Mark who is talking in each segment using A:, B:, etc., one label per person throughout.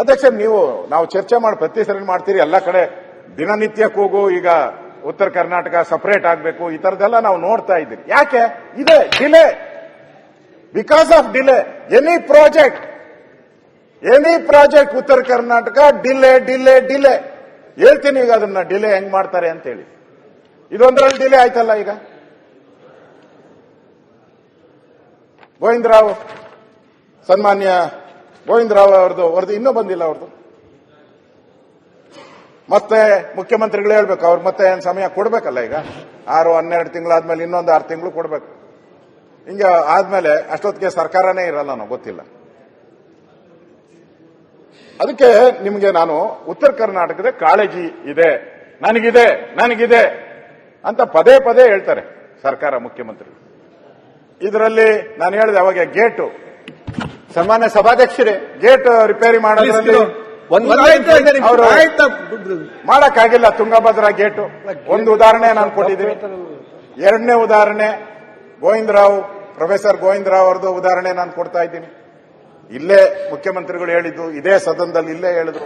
A: ಅಧ್ಯಕ್ಷ, ನಾವು ಚರ್ಚೆ ಮಾಡಿ ಪ್ರತಿ ಸರಿ ಮಾಡ್ತೀರಿ, ಎಲ್ಲ ಕಡೆ ದಿನನಿತ್ಯ ಕೂಗು, ಈಗ ಉತ್ತರ ಕರ್ನಾಟಕ ಸಪರೇಟ್ ಆಗಬೇಕು, ಈ ತರದೆಲ್ಲ ನಾವು ನೋಡ್ತಾ ಇದ್ದೀವಿ. ಯಾಕೆ ಇದೆ delay? Because of delay. Any project ಉತ್ತರ ಕರ್ನಾಟಕ ಡಿಲೇ. ಹೇಳ್ತೀನಿ ಈಗ ಅದನ್ನ ಡಿಲೇ ಹೆಂಗ್ ಮಾಡ್ತಾರೆ ಅಂತ ಹೇಳಿ. ಇದೊಂದರಲ್ಲಿ ಡಿಲೇ ಆಯ್ತಲ್ಲ. ಈಗ ಗೋವಿಂದರಾವ್, ಸನ್ಮಾನ್ಯ ಗೋವಿಂದರಾವ್ ಅವ್ರದ್ದು ಇನ್ನೂ ಬಂದಿಲ್ಲ. ಅವ್ರದ್ದು ಮತ್ತೆ ಮುಖ್ಯಮಂತ್ರಿಗಳು ಹೇಳ್ಬೇಕು, ಅವ್ರು ಮತ್ತೆ ಏನ್ ಸಮಯ ಕೊಡ್ಬೇಕಲ್ಲ. ಈಗ 6-12 ತಿಂಗಳಾದ್ಮೇಲೆ ಇನ್ನೊಂದು 6 ತಿಂಗಳು ಕೊಡ್ಬೇಕು. ಹಿಂಗೆ ಆದ್ಮೇಲೆ ಅಷ್ಟೊತ್ತಿಗೆ ಸರ್ಕಾರನೇ ಇರಲ್ಲ, ನಾವು ಗೊತ್ತಿಲ್ಲ. ಅದಕ್ಕೆ ನಿಮಗೆ ನಾನು ಉತ್ತರ ಕರ್ನಾಟಕದ ಕಾಳಜಿ ಇದೆ, ನನಗಿದೆ ಅಂತ ಪದೇ ಹೇಳ್ತಾರೆ ಸರ್ಕಾರ, ಮುಖ್ಯಮಂತ್ರಿ. ಇದರಲ್ಲಿ ನಾನು ಹೇಳಿದೆ ಅವಾಗ ಗೇಟು,
B: ಸನ್ಮಾನ್ಯ ಸಭಾಧ್ಯಕ್ಷರೇ,
A: ಗೇಟ್ ರಿಪೇರಿ ಮಾಡೋದ್ರಲ್ಲಿ ಅವರು ಮಾಡಕ್ಕಾಗಿಲ್ಲ. ತುಂಗಭದ್ರಾ ಗೇಟು ಒಂದು ಉದಾಹರಣೆ ನಾನು ಕೊಟ್ಟಿದ್ದೀನಿ. ಎರಡನೇ ಉದಾಹರಣೆ ಪ್ರೊಫೆಸರ್ ಗೋವಿಂದರಾವ್ ಅವ್ರದ್ದು ಉದಾಹರಣೆ ನಾನು ಕೊಡ್ತಾ ಇದ್ದೀನಿ. ಇಲ್ಲೇ ಮುಖ್ಯಮಂತ್ರಿಗಳು ಹೇಳಿದ್ದು, ಇದೇ ಸದನದಲ್ಲಿ ಇಲ್ಲೇ ಹೇಳಿದ್ರು.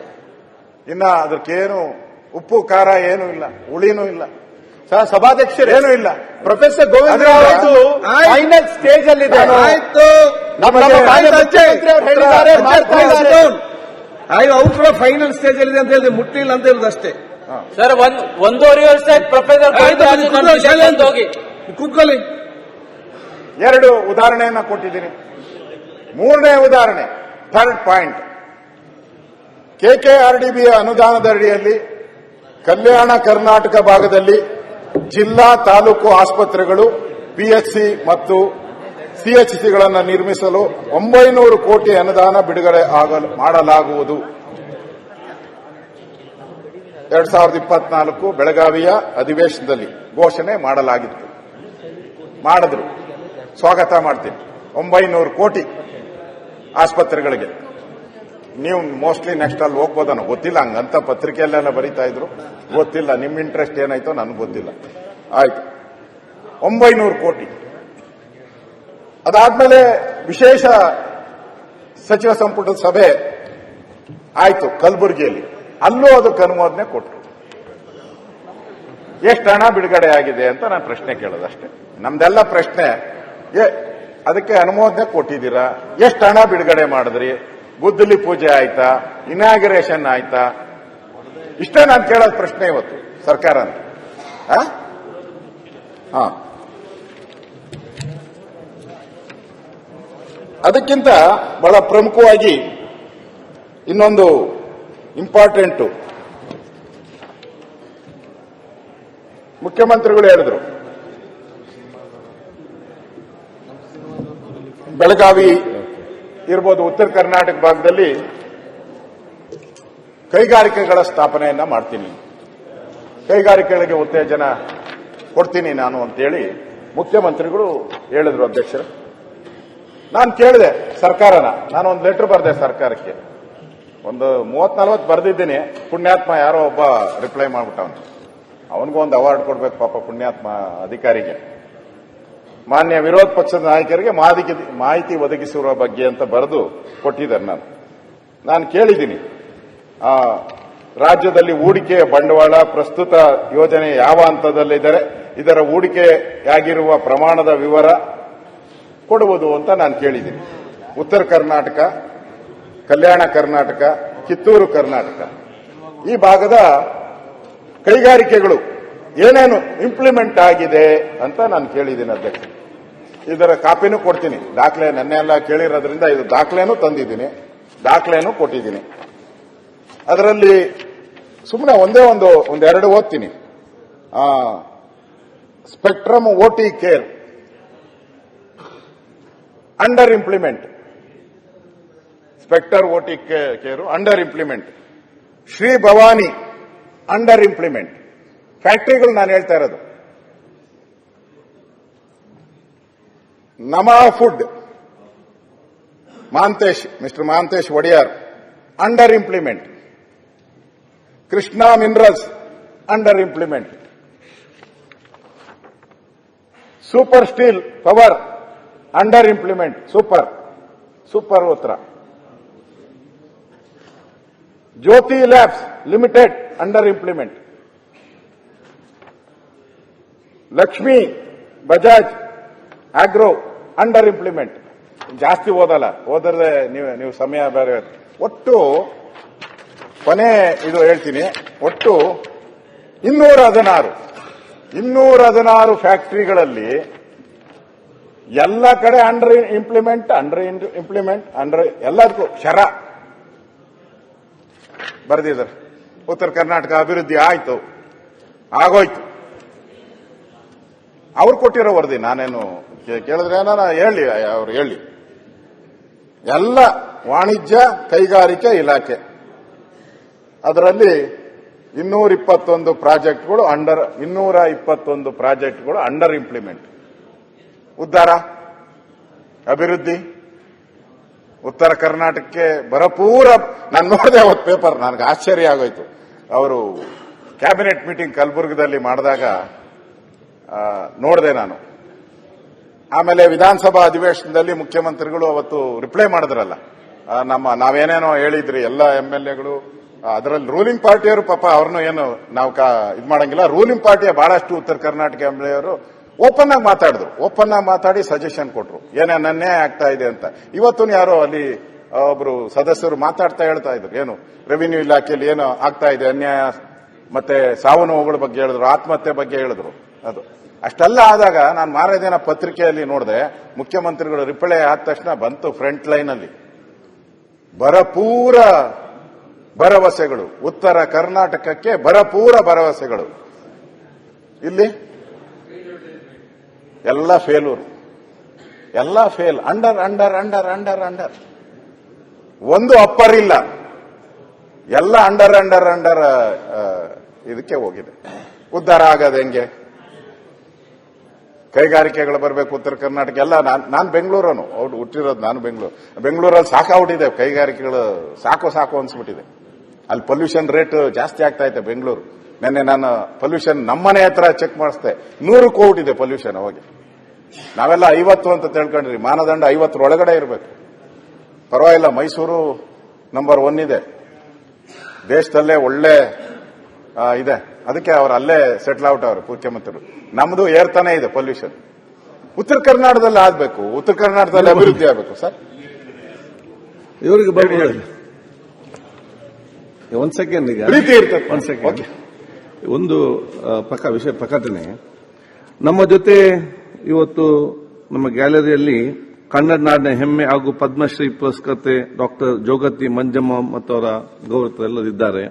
A: ಇನ್ನ ಅದಕ್ಕೇನು ಉಪ್ಪು ಖಾರ ಏನೂ ಇಲ್ಲ, ಹುಳಿನೂ ಇಲ್ಲ,
B: ಸಭಾಧ್ಯಕ್ಷರು
A: ಏನೂ ಇಲ್ಲ.
B: ಪ್ರೊಫೆಸರ್ ಗೋವಿಂದರಾವ್ ಫೈನಲ್ ಸ್ಟೇಜ್ ಅಲ್ಲಿ ಅವ್ರು ಕೂಡ ಫೈನಲ್ ಸ್ಟೇಜ್ ಅಲ್ಲಿ ಅಂತ ಹೇಳಿದ್ರೆ ಮುಟ್ಟಿಲ್ಲ ಅಂತ ಹೇಳುದು ಅಷ್ಟೇ.
C: ಸರ್, 1.5 ವರ್ಷ ಪ್ರೊಫೆಸರ್
B: ಕೂತ್ಕೊಳ್ಳಿ.
A: 2 ಉದಾಹರಣೆಯನ್ನ ಕೊಟ್ಟಿದ್ದೀನಿ. 3ನೇ ಉದಾಹರಣೆ, ಥರ್ಡ್ ಪಾಯಿಂಟ್, KKRDB ಅನುದಾನದ ಅಡಿಯಲ್ಲಿ ಕಲ್ಯಾಣ ಕರ್ನಾಟಕ ಭಾಗದಲ್ಲಿ ಜಿಲ್ಲಾ ತಾಲೂಕು ಆಸ್ಪತ್ರೆಗಳು, PHC ಮತ್ತು CHCಗಳನ್ನು ನಿರ್ಮಿಸಲು 900 ಕೋಟಿ ಅನುದಾನ ಬಿಡುಗಡೆ ಮಾಡಲಾಗುವುದು. 2024 ಬೆಳಗಾವಿಯ ಅಧಿವೇಶನದಲ್ಲಿ ಘೋಷಣೆ ಮಾಡಲಾಗಿತ್ತು. ಮಾಡಿದ್ರು, ಸ್ವಾಗತ ಮಾಡ್ತೀನಿ. 900 ಕೋಟಿ ಆಸ್ಪತ್ರೆಗಳಿಗೆ. ನೀವು ಮೋಸ್ಟ್ಲಿ ನೆಕ್ಸ್ಟ್ ಅಲ್ಲಿ ಹೋಗ್ಬೋದನ್ನು ಗೊತ್ತಿಲ್ಲ, ಹಂಗಂತ ಪತ್ರಿಕೆಯಲ್ಲೆಲ್ಲ ಬರೀತಾ ಇದ್ರು, ಗೊತ್ತಿಲ್ಲ ನಿಮ್ಮ ಇಂಟ್ರೆಸ್ಟ್ ಏನಾಯ್ತೋ ನನಗೆ ಗೊತ್ತಿಲ್ಲ. ಆಯ್ತು, 900 ಕೋಟಿ. ಅದಾದ್ಮೇಲೆ ವಿಶೇಷ ಸಚಿವ ಸಂಪುಟದ ಸಭೆ ಆಯ್ತು ಕಲಬುರಗಿಯಲ್ಲಿ, ಅಲ್ಲೂ ಅದಕ್ಕೆ ಅನುಮೋದನೆ ಕೊಟ್ಟರು. ಎಷ್ಟು ಹಣ ಬಿಡುಗಡೆ ಆಗಿದೆ ಅಂತ ನಾನು ಪ್ರಶ್ನೆ ಕೇಳೋದಷ್ಟೇ. ನಮ್ದೆಲ್ಲ ಪ್ರಶ್ನೆ, ಅದಕ್ಕೆ ಅನುಮೋದನೆ ಕೊಟ್ಟಿದ್ದೀರಾ, ಎಷ್ಟು ಹಣ ಬಿಡುಗಡೆ ಮಾಡಿದ್ರಿ, ಗುದ್ದಲಿ ಪೂಜೆ ಆಯ್ತಾ, ಇನಾಗ್ರೇಷನ್ ಆಯ್ತಾ, ಇಷ್ಟೇ ನಾನು ಕೇಳೋದು ಪ್ರಶ್ನೆ ಇವತ್ತು ಸರ್ಕಾರ. ಅದಕ್ಕಿಂತ ಬಹಳ ಪ್ರಮುಖವಾಗಿ ಇನ್ನೊಂದು ಇಂಪಾರ್ಟೆಂಟು, ಮುಖ್ಯಮಂತ್ರಿಗಳು ಹೇಳಿದ್ರು, ಬೆಳಗಾವಿ ಇರ್ಬೋದು, ಉತ್ತರ ಕರ್ನಾಟಕ ಭಾಗದಲ್ಲಿ ಕೈಗಾರಿಕೆಗಳ ಸ್ಥಾಪನೆಯನ್ನ ಮಾಡ್ತೀನಿ, ಕೈಗಾರಿಕೆಗಳಿಗೆ ಉತ್ತೇಜನ ಕೊಡ್ತೀನಿ ನಾನು ಅಂತೇಳಿ ಮುಖ್ಯಮಂತ್ರಿಗಳು ಹೇಳಿದ್ರು. ಅಧ್ಯಕ್ಷರು, ನಾನು ಕೇಳಿದೆ ಸರ್ಕಾರನ, ನಾನೊಂದು ಲೆಟರ್ ಬರೆದೆ ಸರ್ಕಾರಕ್ಕೆ, ಒಂದು 30-40 ಬರೆದಿದ್ದೀನಿ. ಪುಣ್ಯಾತ್ಮ ಯಾರೋ ಒಬ್ಬ ರಿಪ್ಲೈ ಮಾಡ್ಬಿಟ್ಟವನು, ಅವನಿಗೂ ಒಂದು ಅವಾರ್ಡ್ ಕೊಡ್ಬೇಕು ಪಾಪ ಪುಣ್ಯಾತ್ಮ ಅಧಿಕಾರಿಗೆ. ಮಾನ್ಯ ವಿರೋಧ ಪಕ್ಷದ ನಾಯಕರಿಗೆ ಮಾಹಿತಿ ಒದಗಿಸಿರುವ ಬಗ್ಗೆ ಅಂತ ಬರೆದು ಕೊಟ್ಟಿದ್ದಾರೆ. ನಾನು ಕೇಳಿದ್ದೀನಿ, ರಾಜ್ಯದಲ್ಲಿ ಹೂಡಿಕೆಯ ಬಂಡವಾಳ ಪ್ರಸ್ತುತ ಯೋಜನೆ ಯಾವ ಹಂತದಲ್ಲಿದ್ದಾರೆ, ಇದರ ಹೂಡಿಕೆಯಾಗಿರುವ ಪ್ರಮಾಣದ ವಿವರ ಕೊಡುವುದು ಅಂತ ನಾನು ಕೇಳಿದ್ದೀನಿ. ಉತ್ತರ ಕರ್ನಾಟಕ, ಕಲ್ಯಾಣ ಕರ್ನಾಟಕ, ಕಿತ್ತೂರು ಕರ್ನಾಟಕ ಈ ಭಾಗದ ಕೈಗಾರಿಕೆಗಳು ಏನೇನು ಇಂಪ್ಲಿಮೆಂಟ್ ಆಗಿದೆ ಅಂತ ನಾನು ಕೇಳಿದ್ದೀನಿ. ಅಧ್ಯಕ್ಷ, ಇದರ ಕಾಪಿನೂ ಕೊಡ್ತೀನಿ, ದಾಖಲೆ ನೆನ್ನೆಲ್ಲ ಕೇಳಿರೋದ್ರಿಂದ ಇದು ದಾಖಲೆನೂ ತಂದಿದ್ದೀನಿ, ದಾಖಲೆನೂ ಕೊಟ್ಟಿದ್ದೀನಿ. ಅದರಲ್ಲಿ ಸುಮ್ಮನೆ ಒಂದೆರಡು ಓದ್ತೀನಿ. Spectrum OT care under implement, spectre OT care under implement. Shri Bhavani under implement. ಫ್ಯಾಕ್ಟರಿಗಳು ನಾನು ಹೇಳ್ತಾ ಇರೋದು. ನಮಾ food mister Mahantesh Odeyar under implement. Krishna minerals under implement. Super steel power under implement. Super ಉತ್ತರ. Jyoti labs limited under implement, Lakshmi Bajaj agro under implement. ಜಾಸ್ತಿ ಓದಲ್ಲ, ಓದಿದ್ರೆ ನೀವು ಸಮಯ ಬೇರೆ. ಒಟ್ಟು ಕೊನೆ ಇದು ಹೇಳ್ತೀನಿ, ಒಟ್ಟು 216 ಫ್ಯಾಕ್ಟರಿಗಳಲ್ಲಿ ಎಲ್ಲ ಕಡೆ ಅಂಡರ್ ಇಂಪ್ಲಿಮೆಂಟ್ ಎಲ್ಲದಕ್ಕೂ ಶರ ಬರೆದಿದ್ದಾರೆ. ಉತ್ತರ ಕರ್ನಾಟಕ ಅಭಿವೃದ್ಧಿ ಆಗೋಯ್ತು. ಅವ್ರು ಕೊಟ್ಟಿರೋ ವರದಿ, ನಾನೇನು ಕೇಳಿದ್ರೆ ಹೇಳಿ, ಅವ್ರು ಹೇಳಿ. ಎಲ್ಲ ವಾಣಿಜ್ಯ ಕೈಗಾರಿಕೆ ಇಲಾಖೆ, ಅದರಲ್ಲಿ 221 ಪ್ರಾಜೆಕ್ಟ್ಗಳು ಅಂಡರ್ ಇಂಪ್ಲಿಮೆಂಟ್. ಉದ್ಧಾರ ಅಭಿವೃದ್ಧಿ ಉತ್ತರ ಕರ್ನಾಟಕಕ್ಕೆ ಭರಪೂರ. ನಾನು ನೋಡಿದೆ ಅವತ್ತು ಪೇಪರ್, ನನಗೆ ಆಶ್ಚರ್ಯ ಆಗೋಯ್ತು. ಅವರು ಕ್ಯಾಬಿನೆಟ್ ಮೀಟಿಂಗ್ ಕಲಬುರಗದಲ್ಲಿ ಮಾಡಿದಾಗ ನೋಡಿದೆ ನಾನು. ಆಮೇಲೆ ವಿಧಾನಸಭಾ ಅಧಿವೇಶನದಲ್ಲಿ ಮುಖ್ಯಮಂತ್ರಿಗಳು ಅವತ್ತು ರಿಪ್ಲೈ ಮಾಡಿದ್ರಲ್ಲ, ನಾವೇನೇನೋ ಹೇಳಿದ್ರಿ ಎಲ್ಲ MLAಗಳು, ಅದರಲ್ಲಿ ರೂಲಿಂಗ್ ಪಾರ್ಟಿಯವರು ಪಾಪ ಅವ್ರನ್ನು ಏನು ನಾವು ಇದು ಮಾಡಂಗಿಲ್ಲ. ರೂಲಿಂಗ್ ಪಾರ್ಟಿಯ ಬಹಳಷ್ಟು ಉತ್ತರ ಕರ್ನಾಟಕ MLAವರು ಓಪನ್ ಆಗಿ ಮಾತಾಡಿ ಸಜೆಷನ್ ಕೊಟ್ರು, ಏನೇನು ಅನ್ಯಾಯ ಆಗ್ತಾ ಇದೆ ಅಂತ. ಇವತ್ತು ಯಾರೋ ಅಲ್ಲಿ ಒಬ್ರು ಸದಸ್ಯರು ಮಾತಾಡ್ತಾ ಹೇಳ್ತಾ ಇದ್ರು, ಏನು ರೆವಿನ್ಯೂ ಇಲಾಖೆಯಲ್ಲಿ ಏನು ಆಗ್ತಾ ಇದೆ ಅನ್ಯಾಯ, ಮತ್ತೆ ಸಾವು ನೋವುಗಳ ಬಗ್ಗೆ ಹೇಳಿದ್ರು, ಆತ್ಮಹತ್ಯೆ ಬಗ್ಗೆ ಹೇಳಿದ್ರು. ಅದು ಅಷ್ಟೆಲ್ಲ ಆದಾಗ ನಾನು ಮಾರನೇ ದಿನ ಪತ್ರಿಕೆಯಲ್ಲಿ ನೋಡಿದೆ, ಮುಖ್ಯಮಂತ್ರಿಗಳು ರಿಪ್ಲೈ ಆದ ತಕ್ಷಣ ಬಂತು ಫ್ರಂಟ್ ಲೈನ್ ಅಲ್ಲಿ ಭರಪೂರ ಭರವಸೆಗಳು, ಉತ್ತರ ಕರ್ನಾಟಕಕ್ಕೆ ಭರಪೂರ ಭರವಸೆಗಳು. ಇಲ್ಲಿ ಎಲ್ಲ ಫೇಲೂರು, ಎಲ್ಲ ಫೇಲ್. ಅಂಡರ್ ಒಂದು ಅಪ್ಪರ್ ಇಲ್ಲ, ಎಲ್ಲ ಅಂಡರ್ ಇದಕ್ಕೆ ಹೋಗಿದೆ. ಉದ್ಧಾರ ಆಗೋದು ಹೆಂಗೆ? ಕೈಗಾರಿಕೆಗಳು ಬರಬೇಕು ಉತ್ತರ ಕರ್ನಾಟಕ ಎಲ್ಲ. ನಾನು ಬೆಂಗಳೂರನು, ಅವ್ರು ಹುಟ್ಟಿರೋದು ನಾನು ಬೆಂಗಳೂರಲ್ಲಿ ಸಾಕಾಗ್ಬಿಟ್ಟಿದೆ ಕೈಗಾರಿಕೆಗಳು, ಸಾಕು ಅನ್ಸ್ಬಿಟ್ಟಿದೆ. ಅಲ್ಲಿ ಪೊಲ್ಯೂಷನ್ ರೇಟ್ ಜಾಸ್ತಿ ಆಗ್ತಾ ಇದೆ ಬೆಂಗಳೂರು. ನಿನ್ನೆ ನಾನು ಪೊಲ್ಯೂಷನ್ ನಮ್ಮನೆ ಹತ್ರ ಚೆಕ್ ಮಾಡಿಸ್ದೆ, 100ಕ್ಕೆ ಹೋಗ್ಬಿಟ್ಟಿದೆ ಪೊಲ್ಯೂಷನ್. ಹೋಗಿ ನಾವೆಲ್ಲ 50 ಅಂತ ತಿಳ್ಕೊಂಡ್ರಿ, ಮಾನದಂಡ 50 ಒಳಗಡೆ ಇರಬೇಕು. ಪರವಾಗಿಲ್ಲ, ಮೈಸೂರು ನಂಬರ್ 1 ಇದೆ, ದೇಶದಲ್ಲೇ ಒಳ್ಳೆ ಇದೆ. ಅದಕ್ಕೆ ಅವರು ಅಲ್ಲೇ ಸೆಟ್ಲ್ ಔಟ್ ಅವರು ಮುಖ್ಯಮಂತ್ರಿಗಳು. ನಮ್ದು ಏರ್ತಾನೆ ಇದೆ ಪೊಲ್ಯೂಷನ್. ಉತ್ತರ ಕರ್ನಾಟಕದಲ್ಲಿ ಆಗಬೇಕು, ಉತ್ತರ ಕರ್ನಾಟಕದಲ್ಲಿ ಅಭಿವೃದ್ಧಿ ಆಗಬೇಕು ಸರ್.
B: ಇವರಿಗೆ ಒಂದ್ ಸೆಕೆಂಡ್, ಈಗ
A: ಪ್ರೀತಿ ಇರ್ತದೆ.
B: ಒಂದ್ ಸೆಕೆಂಡ್, ಒಂದು ವಿಷಯ ಪ್ರಕಟಣೆ. ನಮ್ಮ ಜೊತೆ ಇವತ್ತು ನಮ್ಮ ಗ್ಯಾಲರಿಯಲ್ಲಿ ಕನ್ನಡ ನಾಡಿನ ಹೆಮ್ಮೆ ಹಾಗೂ ಪದ್ಮಶ್ರೀ ಪುರಸ್ಕೃತೆ ಡಾಕ್ಟರ್ ಜೋಗತಿ ಮಂಜಮ್ಮ ಮತ್ತವರ ಗೌರವರಿದ್ದಾರೆ.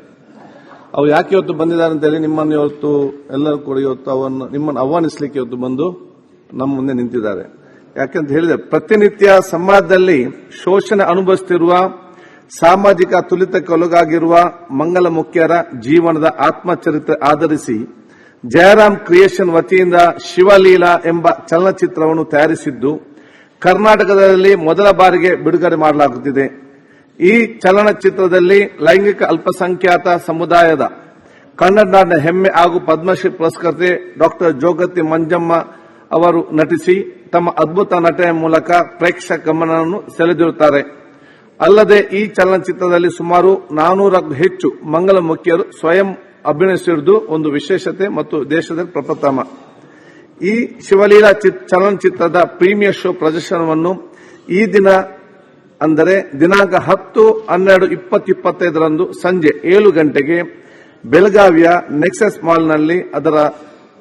B: ಅವ್ರು ಯಾಕೆ ಇವತ್ತು ಬಂದಿದ್ದಾರೆ ಅಂತ ಹೇಳಿ ನಿಮ್ಮನ್ನು ಇವತ್ತು ಎಲ್ಲರೂ ಕೂಡ ಇವತ್ತು ನಿಮ್ಮನ್ನು ಆಹ್ವಾನಿಸಲಿಕ್ಕೆ ಇವತ್ತು ಬಂದು ನಮ್ಮ ಮುಂದೆ ನಿಂತಿದ್ದಾರೆ. ಯಾಕೆಂತ ಹೇಳಿದ್ರೆ, ಪ್ರತಿನಿತ್ಯ ಸಮಾಜದಲ್ಲಿ ಶೋಷಣೆ ಅನುಭವಿಸುತ್ತಿರುವ, ಸಾಮಾಜಿಕ ತುಲಿತಕ್ಕೊಳಗಾಗಿರುವ ಮಂಗಲ ಮುಖ್ಯರ ಜೀವನದ ಆತ್ಮಚರಿತ್ರೆ ಆಧರಿಸಿ ಜಯರಾಮ್ ಕ್ರಿಯೇಷನ್ ವತಿಯಿಂದ ಶಿವಲೀಲಾ ಎಂಬ ಚಲನಚಿತ್ರವನ್ನು ತಯಾರಿಸಿದ್ದು ಕರ್ನಾಟಕದಲ್ಲಿ ಮೊದಲ ಬಾರಿಗೆ ಬಿಡುಗಡೆ ಮಾಡಲಾಗುತ್ತಿದೆ. ಈ ಚಲನಚಿತ್ರದಲ್ಲಿ ಲೈಂಗಿಕ ಅಲ್ಪಸಂಖ್ಯಾತ ಸಮುದಾಯದ ಕನ್ನಡ ನಾಡಿನ ಹೆಮ್ಮೆ ಹಾಗೂ ಪದ್ಮಶ್ರೀ ಪುರಸ್ಕೃತೆ ಡಾಕ್ಟರ್ ಜೋಗತಿ ಮಂಜಮ್ಮ ಅವರು ನಟಿಸಿ ತಮ್ಮ ಅದ್ಭುತ ನಟನೆಯ ಮೂಲಕ ಪ್ರೇಕ್ಷಕ ಗಮನವನ್ನು ಸೆಳೆದಿರುತ್ತಾರೆ. ಅಲ್ಲದೆ ಈ ಚಲನಚಿತ್ರದಲ್ಲಿ ಸುಮಾರು 400ಕ್ಕೂ ಹೆಚ್ಚು ಮಂಗಲ ಮುಖ್ಯರು ಸ್ವಯಂ ಅಭಿನಯಿಸಿರುವುದು ಒಂದು ವಿಶೇಷತೆ ಮತ್ತು ದೇಶದಲ್ಲಿ ಪ್ರಪ್ರಥಮ. ಈ ಶಿವಲೀಲಾ ಚಲನಚಿತ್ರದ ಪ್ರೀಮಿಯರ್ ಶೋ ಪ್ರದರ್ಶನವನ್ನು ಈ ದಿನ ಅಂದರೆ ದಿನಾಂಕ 10/12/2025ರಂದು ಸಂಜೆ 7 ಗಂಟೆಗೆ ಬೆಳಗಾವಿಯ ನೆಕ್ಸಸ್ ಮಾಲ್ನಲ್ಲಿ ಅದರ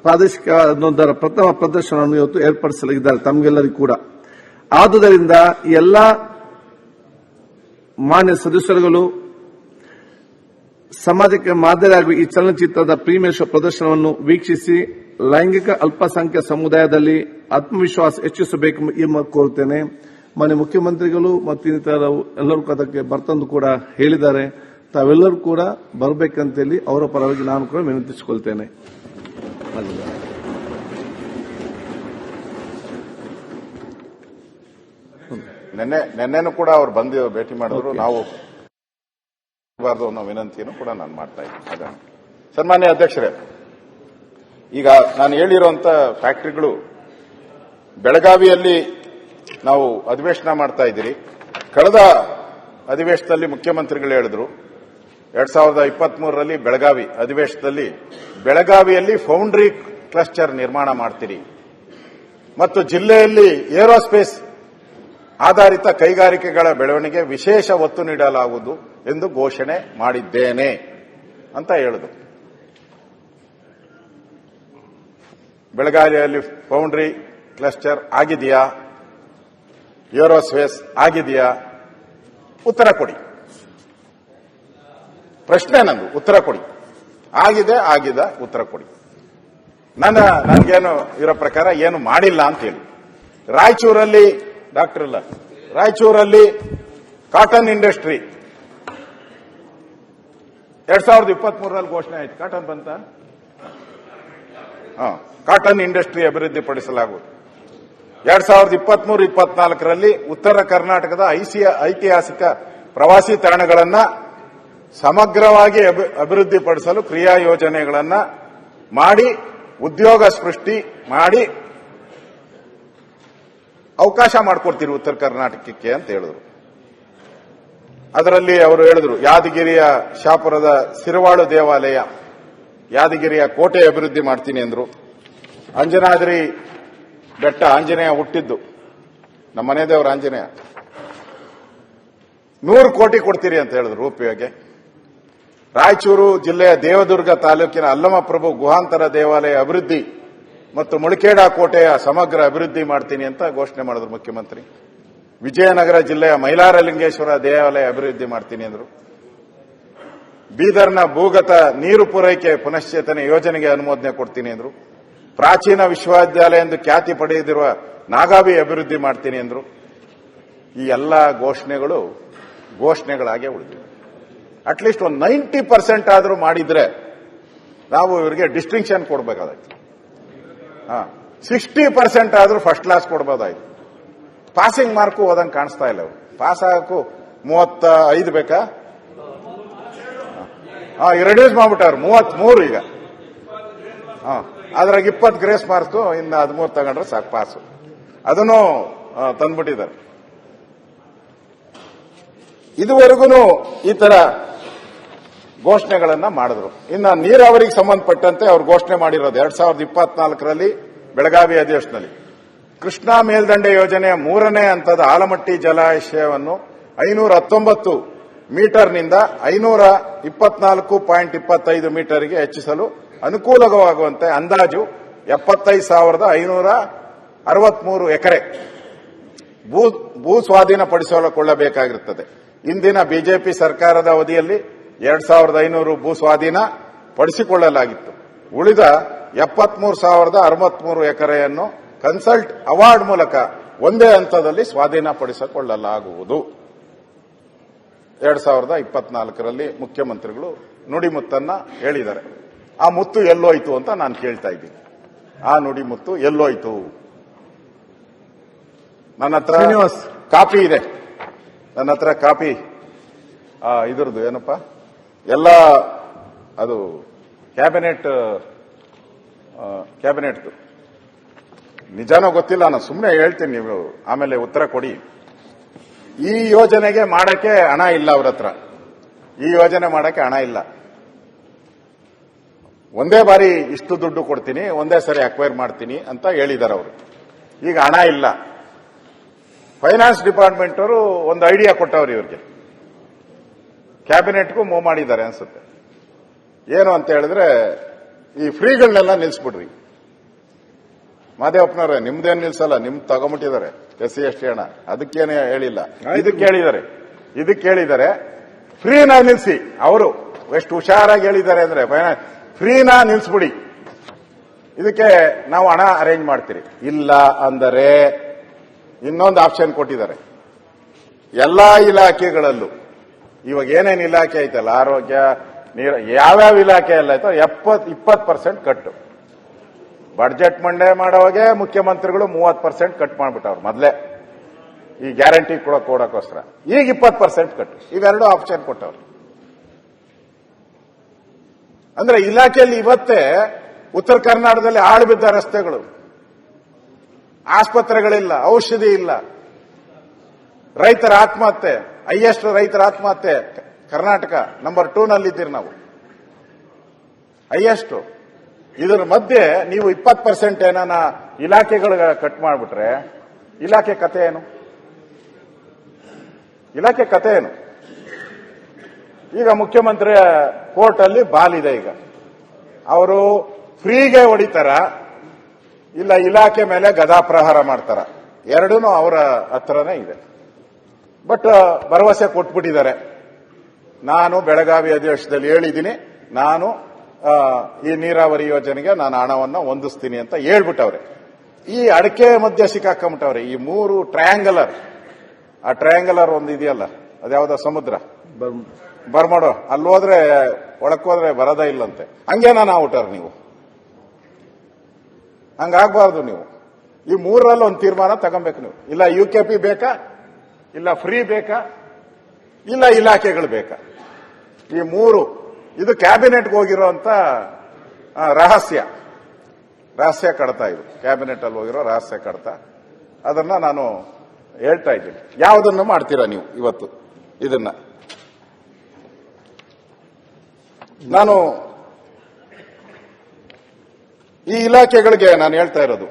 B: ಪ್ರಾದೇಶಿಕ ಪ್ರಥಮ ಪ್ರದರ್ಶನವನ್ನು ಇವತ್ತು ಏರ್ಪಡಿಸಲಾಗಿದ್ದಾರೆ ತಮಗೆಲ್ಲರಿಗೂ ಕೂಡ. ಆದುದರಿಂದ ಎಲ್ಲ ಮಾನ್ಯ ಸದಸ್ಯರುಗಳು ಸಮಾಜಕ್ಕೆ ಮಾದರಿಯಾಗುವ ಈ ಚಲನಚಿತ್ರದ ಪ್ರೀಮಿಯರ್ ಶೋ ಪ್ರದರ್ಶನವನ್ನು ವೀಕ್ಷಿಸಿ ಲೈಂಗಿಕ ಅಲ್ಪಸಂಖ್ಯಾತ ಸಮುದಾಯದಲ್ಲಿ ಆತ್ಮವಿಶ್ವಾಸ ಹೆಚ್ಚಿಸಬೇಕು ಎಂಬ ಕೋರುತ್ತೇನೆ. ಮಾನ್ಯ ಮುಖ್ಯಮಂತ್ರಿಗಳು ಮತ್ತು ಇನ್ನಿತರರು ಎಲ್ಲರೂ ಅದಕ್ಕೆ ಬರ್ತಂದು ಕೂಡ ಹೇಳಿದ್ದಾರೆ. ತಾವೆಲ್ಲರೂ ಕೂಡ ಬರಬೇಕಂತೇಳಿ ಅವರ ಪರವಾಗಿ ನಾನು ಕೂಡ ವಿನಂತಿಸಿಕೊಳ್ತೇನೆ.
A: ನೆನ್ನೆನೂ ಕೂಡ ಅವ್ರು ಬಂದು ಭೇಟಿ ಮಾಡಿದ್ರು. ನಾವು ಅನ್ನೋ ವಿನಂತಿಯನ್ನು ಕೂಡ ನಾನು ಮಾಡ್ತಾ ಇದ್ದೀನಿ. ಸನ್ಮಾನ್ಯ ಅಧ್ಯಕ್ಷರೇ, ಈಗ ನಾನು ಹೇಳಿರುವಂತ ಫ್ಯಾಕ್ಟರಿಗಳು ಬೆಳಗಾವಿಯಲ್ಲಿ ನಾವು ಅಧಿವೇಶನ ಮಾಡ್ತಾ ಇದ್ದೀರಿ. ಕಳೆದ ಅಧಿವೇಶನದಲ್ಲಿ ಮುಖ್ಯಮಂತ್ರಿಗಳು ಹೇಳಿದ್ರು 2023ರಲ್ಲಿ ಬೆಳಗಾವಿ ಅಧಿವೇಶನದಲ್ಲಿ ಬೆಳಗಾವಿಯಲ್ಲಿ ಫೌಂಡ್ರಿ ಕ್ಲಸ್ಟರ್ ನಿರ್ಮಾಣ ಮಾಡ್ತೀರಿ ಮತ್ತು ಜಿಲ್ಲೆಯಲ್ಲಿ ಏರೋಸ್ಪೇಸ್ ಆಧಾರಿತ ಕೈಗಾರಿಕೆಗಳ ಬೆಳವಣಿಗೆ ವಿಶೇಷ ಒತ್ತು ನೀಡಲಾಗುವುದು ಎಂದು ಘೋಷಣೆ ಮಾಡಿದ್ದೇನೆ ಅಂತ ಹೇಳಿದ್ರು. ಬೆಳಗಾವಿಯಲ್ಲಿ ಫೌಂಡ್ರಿ ಕ್ಲಸ್ಟರ್ ಆಗಿದೆಯಾ? ಏರೋಸ್ಪೇಸ್ ಆಗಿದೆಯಾ? ಉತ್ತರ ಕೊಡಿ. ಪ್ರಶ್ನೆ ನಂದು, ಉತ್ತರ ಕೊಡಿ. ಆಗಿದೆ ಉತ್ತರ ಕೊಡಿ. ನನಗೇನು ಇರೋ ಪ್ರಕಾರ ಏನು ಮಾಡಿಲ್ಲ ಅಂತ ಹೇಳಿ. ರಾಯಚೂರಲ್ಲಿ ರಾಯಚೂರಲ್ಲಿ ಕಾಟನ್ ಇಂಡಸ್ಟ್ರಿ 2023ರಲ್ಲಿ ಘೋಷಣೆ ಆಯ್ತು. ಕಾಟನ್ ಬಂತ? ಕಾಟನ್ ಇಂಡಸ್ಟ್ರಿ ಅಭಿವೃದ್ಧಿಪಡಿಸಲಾಗುವುದು. 2023-24ರಲ್ಲಿ ಉತ್ತರ ಕರ್ನಾಟಕದ ಐತಿಹಾಸಿಕ ಪ್ರವಾಸಿ ತಾಣಗಳನ್ನು ಸಮಗ್ರವಾಗಿ ಅಭಿವೃದ್ಧಿಪಡಿಸಲು ಕ್ರಿಯಾ ಯೋಜನೆಗಳನ್ನು ಮಾಡಿ ಉದ್ಯೋಗ ಸೃಷ್ಟಿ ಮಾಡಿ ಅವಕಾಶ ಮಾಡಿಕೊಡ್ತೀರಿ ಉತ್ತರ ಕರ್ನಾಟಕಕ್ಕೆ ಅಂತ ಹೇಳಿದ್ರು. ಅದರಲ್ಲಿ ಅವರು ಹೇಳಿದ್ರು ಯಾದಗಿರಿಯ ಶಾಪುರದ ಸಿರವಾಳು ದೇವಾಲಯ, ಯಾದಗಿರಿಯ ಕೋಟೆ ಅಭಿವೃದ್ಧಿ ಮಾಡ್ತೀನಿ ಅಂದ್ರು. ಅಂಜನಾದ್ರಿ ಬೆಟ್ಟ, ಆಂಜನೇಯ ಹುಟ್ಟಿದ್ದು ನಮ್ಮ ಮನೆ ದೇವರ ಆಂಜನೇಯ, 100 ಕೋಟಿ ಕೊಡ್ತೀರಿ ಅಂತ ಹೇಳಿದ್ರು ರೂಪಾಯಿಗೆ. ರಾಯಚೂರು ಜಿಲ್ಲೆಯ ದೇವದುರ್ಗ ತಾಲೂಕಿನ ಅಲ್ಲಮಪ್ರಭು ಗುಹಾಂತರ ದೇವಾಲಯ ಅಭಿವೃದ್ಧಿ ಮತ್ತು ಮುಳಖೇಡ ಕೋಟೆಯ ಸಮಗ್ರ ಅಭಿವೃದ್ಧಿ ಮಾಡ್ತೀನಿ ಅಂತ ಘೋಷಣೆ ಮಾಡಿದ್ರು ಮುಖ್ಯಮಂತ್ರಿ. ವಿಜಯನಗರ ಜಿಲ್ಲೆಯ ಮೈಲಾರಲಿಂಗೇಶ್ವರ ದೇವಾಲಯ ಅಭಿವೃದ್ಧಿ ಮಾಡ್ತೀನಿ ಅಂದ್ರು. ಬೀದರ್ನ ಭೂಗತ ನೀರು ಪೂರೈಕೆ ಪುನಶ್ಚೇತನ ಯೋಜನೆಗೆ ಅನುಮೋದನೆ ಕೊಡ್ತೀನಿ ಅಂದ್ರು. ಪ್ರಾಚೀನ ವಿಶ್ವವಿದ್ಯಾಲಯ ಎಂದು ಖ್ಯಾತಿ ಪಡೆದಿರುವ ನಾಗಾವಿ ಅಭಿವೃದ್ಧಿ ಮಾಡ್ತೀನಿ ಅಂದ್ರು. ಈ ಎಲ್ಲ ಘೋಷಣೆಗಳಾಗೆ ಉಳಿದಿವೆ. ಅಟ್ಲೀಸ್ಟ್ ಒಂದು 90% ಆದರೂ ಮಾಡಿದ್ರೆ ನಾವು ಇವರಿಗೆ ಡಿಸ್ಟಿಂಕ್ಷನ್ ಕೊಡಬೇಕಾದಾಯ್ತು. 60% ಆದರೂ ಫಸ್ಟ್ ಕ್ಲಾಸ್ ಕೊಡಬಹುದಾಯ್ತು. ಪಾಸಿಂಗ್ ಮಾರ್ಕು ಓದಂಗೆ ಕಾಣಿಸ್ತಾ ಇಲ್ಲ. ಅವರು ಪಾಸ್ ಆಗಕ್ಕೂ 35 ಬೇಕಾ? ರಿಡ್ಯೂಸ್ ಮಾಡ್ಬಿಟ್ಟವ್ರು 33 ಈಗ. ಅದ್ರಾಗ 20 ಗ್ರೇಸ್ ಮಾರ್ಕ್ಸ್, ಇನ್ನು 13 ತಗೊಂಡ್ರೆ ಸಾಕು ಪಾಸು. ಅದನ್ನು ತಂದ್ಬಿಟ್ಟಿದ್ದಾರೆ. ಇದುವರೆಗೂ ಈ ತರ ಘೋಷಣೆಗಳನ್ನ ಮಾಡಿದ್ರು. ಇನ್ನು ನೀರಾವರಿಗೆ ಸಂಬಂಧಪಟ್ಟಂತೆ ಅವರು ಘೋಷಣೆ ಮಾಡಿರೋದು 2024ರಲ್ಲಿ ಬೆಳಗಾವಿ ಅಧಿವೇಶನದಲ್ಲಿ ಕೃಷ್ಣಾ ಮೇಲ್ದಂಡೆ ಯೋಜನೆಯ 3ನೇ ಹಂತದ ಆಲಮಟ್ಟಿ ಜಲಾಶಯವನ್ನು 519 ಮೀಟರ್ನಿಂದ 524.25 ಮೀಟರ್ಗೆ ಹೆಚ್ಚಿಸಲು ಅನುಕೂಲವಾಗುವಂತೆ ಅಂದಾಜು 75,563 ಎಕರೆ ಭೂ ಸ್ವಾಧೀನಪಡಿಸಿಕೊಳ್ಳಬೇಕಾಗಿರುತ್ತದೆ. ಇಂದಿನ ಬಿಜೆಪಿ ಸರ್ಕಾರದ ಅವಧಿಯಲ್ಲಿ 2,500 ಭೂ ಸ್ವಾಧೀನ ಪಡಿಸಿಕೊಳ್ಳಲಾಗಿತ್ತು. ಉಳಿದ 73,063 ಎಕರೆಯನ್ನು ಕನ್ಸಲ್ಟ್ ಅವಾರ್ಡ್ ಮೂಲಕ ಒಂದೇ ಹಂತದಲ್ಲಿ ಸ್ವಾಧೀನಪಡಿಸಿಕೊಳ್ಳಲಾಗುವುದು. 2024ರಲ್ಲಿ ಮುಖ್ಯಮಂತ್ರಿಗಳು ನುಡಿಮುತ್ತನ್ನ ಹೇಳಿದ್ದಾರೆ. ಆ ಮುತ್ತು ಎಲ್ಲೋಯ್ತು ಅಂತ ನಾನು ಕೇಳ್ತಾ ಇದ್ದೀನಿ. ಆ ನುಡಿಮುತ್ತು ಎಲ್ಲೋಯ್ತು? ನನ್ನ ಹತ್ರ ಕಾಪಿ ಇದೆ. ನನ್ನ ಹತ್ರ ಕಾಪಿ ಇದ್ರದ್ದು ಏನಪ್ಪ ಎಲ್ಲ ಅದು ಕ್ಯಾಬಿನೆಟ್ ನಿಜಾನೋ ಗೊತ್ತಿಲ್ಲ, ನಾನು ಸುಮ್ಮನೆ ಹೇಳ್ತೀನಿ, ನೀವು ಆಮೇಲೆ ಉತ್ತರ ಕೊಡಿ. ಈ ಯೋಜನೆಗೆ ಮಾಡಕ್ಕೆ ಹಣ ಇಲ್ಲ ಅವ್ರ ಹತ್ರ. ಈ ಯೋಜನೆ ಮಾಡಕ್ಕೆ ಹಣ ಇಲ್ಲ. ಒಂದೇ ಬಾರಿ ಇಷ್ಟು ದುಡ್ಡು ಕೊಡ್ತೀನಿ, ಒಂದೇ ಸರಿ ಅಕ್ವೈರ್ ಮಾಡ್ತೀನಿ ಅಂತ ಹೇಳಿದ್ದಾರೆ ಅವರು. ಈಗ ಹಣ ಇಲ್ಲ. ಫೈನಾನ್ಸ್ ಡಿಪಾರ್ಟ್ಮೆಂಟ್ ಅವರು ಒಂದು ಐಡಿಯಾ ಕೊಟ್ಟವ್ರು ಇವ್ರಿಗೆ, ಕ್ಯಾಬಿನೆಟ್ಗೂ ಮೂವ್ ಮಾಡಿದ್ದಾರೆ ಅನ್ಸುತ್ತೆ. ಏನು ಅಂತ ಹೇಳಿದ್ರೆ ಈ ಫ್ರೀಗಳನ್ನೆಲ್ಲ ನಿಲ್ಸ್ಬಿಡ್ರಿ. ಮಾದೇವಪ್ಪನವ್ರೆ, ನಿಮ್ದೇನು ನಿಲ್ಸಲ್ಲ, ನಿಮ್ ತಗೊಂಬಿಟ್ಟಿದ್ದಾರೆ SC ST ಹಣ. ಅದಕ್ಕೇನೆ ಹೇಳಿಲ್ಲ, ಇದಕ್ಕೆ ಹೇಳಿದ್ದಾರೆ ಫ್ರೀನಾ ನಿಲ್ಸಿ. ಅವರು ಎಷ್ಟು ಹುಷಾರಾಗಿ ಹೇಳಿದ್ದಾರೆ ಅಂದ್ರೆ ಫ್ರೀನಾ ನಿಲ್ಸ್ಬಿಡಿ, ಇದಕ್ಕೆ ನಾವು ಹಣ ಅರೇಂಜ್ ಮಾಡ್ತೀರಿ. ಇಲ್ಲ ಅಂದರೆ ಇನ್ನೊಂದು ಆಪ್ಷನ್ ಕೊಟ್ಟಿದ್ದಾರೆ. ಎಲ್ಲಾ ಇಲಾಖೆಗಳಲ್ಲೂ ಇವಾಗ ಏನೇನು ಇಲಾಖೆ ಐತಲ್ಲ, ಆರೋಗ್ಯ, ನೀರು, ಯಾವ್ಯಾವ ಇಲಾಖೆ ಎಲ್ಲ ಆಯ್ತೋ 20% ಕಟ್ಟು. ಬಡ್ಜೆಟ್ ಮಂಡನೆ ಮಾಡೋವಾಗೆ ಮುಖ್ಯಮಂತ್ರಿಗಳು 30% ಕಟ್ ಮಾಡ್ಬಿಟ್ಟವ್ರು ಮೊದಲೇ, ಈ ಗ್ಯಾರಂಟಿ ಕೊಡೋಕ್ಕೋಸ್ಕರ. ಈಗ 20% ಕಟ್ಟು. ಇವೆರಡು ಆಪ್ಷನ್ ಕೊಟ್ಟವ್ರು. ಅಂದ್ರೆ ಇಲಾಖೆಯಲ್ಲಿ ಇವತ್ತೇ ಉತ್ತರ ಕರ್ನಾಟಕದಲ್ಲಿ ಹಾಳುಬಿದ್ದ ರಸ್ತೆಗಳು, ಆಸ್ಪತ್ರೆಗಳಿಲ್ಲ, ಔಷಧಿ ಇಲ್ಲ, ರೈತರ ಆತ್ಮಹತ್ಯೆ, ಹೈಯೆಸ್ಟ್ ರೈತರ ಆತ್ಮಹತ್ಯೆ ಕರ್ನಾಟಕ ನಂಬರ್ 2 ನಲ್ಲಿದ್ದೀರಿ ನಾವು, ಹೈಯೆಸ್ಟ್. ಇದರ ಮಧ್ಯೆ ನೀವು 20% ಏನಾನ ಇಲಾಖೆಗಳಿಗೆ ಕಟ್ ಮಾಡಿಬಿಟ್ರೆ ಇಲಾಖೆ ಕತೆ ಏನು? ಇಲಾಖೆ ಕತೆ ಏನು? ಈಗ ಮುಖ್ಯಮಂತ್ರಿ ಕೋರ್ಟ್ ಅಲ್ಲಿ ಬಾಲಿದೆ. ಈಗ ಅವರು ಫ್ರೀಗೆ ಹೊಡಿತಾರ, ಇಲ್ಲ ಇಲಾಖೆ ಮೇಲೆ ಗದಾಪ್ರಹಾರ ಮಾಡ್ತಾರ, ಎರಡೂ ಅವರ ಹತ್ರನೇ ಇದೆ. ಬಟ್ ಭರವಸೆ ಕೊಟ್ಬಿಟ್ಟಿದ್ದಾರೆ. ನಾನು ಬೆಳಗಾವಿ ಅಧಿವೇಶನದಲ್ಲಿ ಹೇಳಿದ್ದೀನಿ, ನಾನು ಈ ನೀರಾವರಿ ಯೋಜನೆಗೆ ನಾನು ಹಣವನ್ನು ಹೊಂದಿಸ್ತೀನಿ ಅಂತ ಹೇಳ್ಬಿಟ್ಟವ್ರೆ. ಈ ಅಡಕೆ ಮಧ್ಯೆ ಸಿಕ್ಕಾಕೊಂಬಿಟ್ಟವ್ರೆ. ಈ 3 ಟ್ರಯಾಂಗಲರ್, ಆ ಟ್ರಯಾಂಗಲರ್ ಒಂದು ಇದೆಯಲ್ಲ, ಅದ್ಯಾವುದೋ ಸಮುದ್ರ ಬರ್ಮಾಡೋ, ಅಲ್ಲಿ ಹೋದ್ರೆ ಒಳಕೋದ್ರೆ ಬರೋದೇ ಇಲ್ಲಂತೆ. ಹಂಗೇನ ಔಟರ್ ನೀವು? ಹಂಗಾಗಬಾರ್ದು. ನೀವು ಈ 3ರಲ್ಲಿ ಒಂದು ತೀರ್ಮಾನ ತಗೊಬೇಕು ನೀವು. ಇಲ್ಲ UKP ಬೇಕಾ, ಇಲ್ಲ ಫ್ರೀ ಬೇಕಾ, ಇಲ್ಲ ಇಲಾಖೆಗಳು ಬೇಕಾ? ಈ 3 ಇದು ಕ್ಯಾಬಿನೆಟ್ಗೆ ಹೋಗಿರೋಂತ ರಹಸ್ಯ ಕಡತ. ಇದು ಕ್ಯಾಬಿನೆಟ್ ಅಲ್ಲಿ ಹೋಗಿರೋ ರಹಸ್ಯ ಕಡತ. ಅದನ್ನ ನಾನು ಹೇಳ್ತಾ ಇದ್ದೀನಿ. ಯಾವುದನ್ನು ಮಾಡ್ತೀರಾ ನೀವು ಇವತ್ತು? ಇದನ್ನ ನಾನು ಈ ಇಲಾಖೆಗಳಿಗೆ ನಾನು ಹೇಳ್ತಾ ಇರೋದು,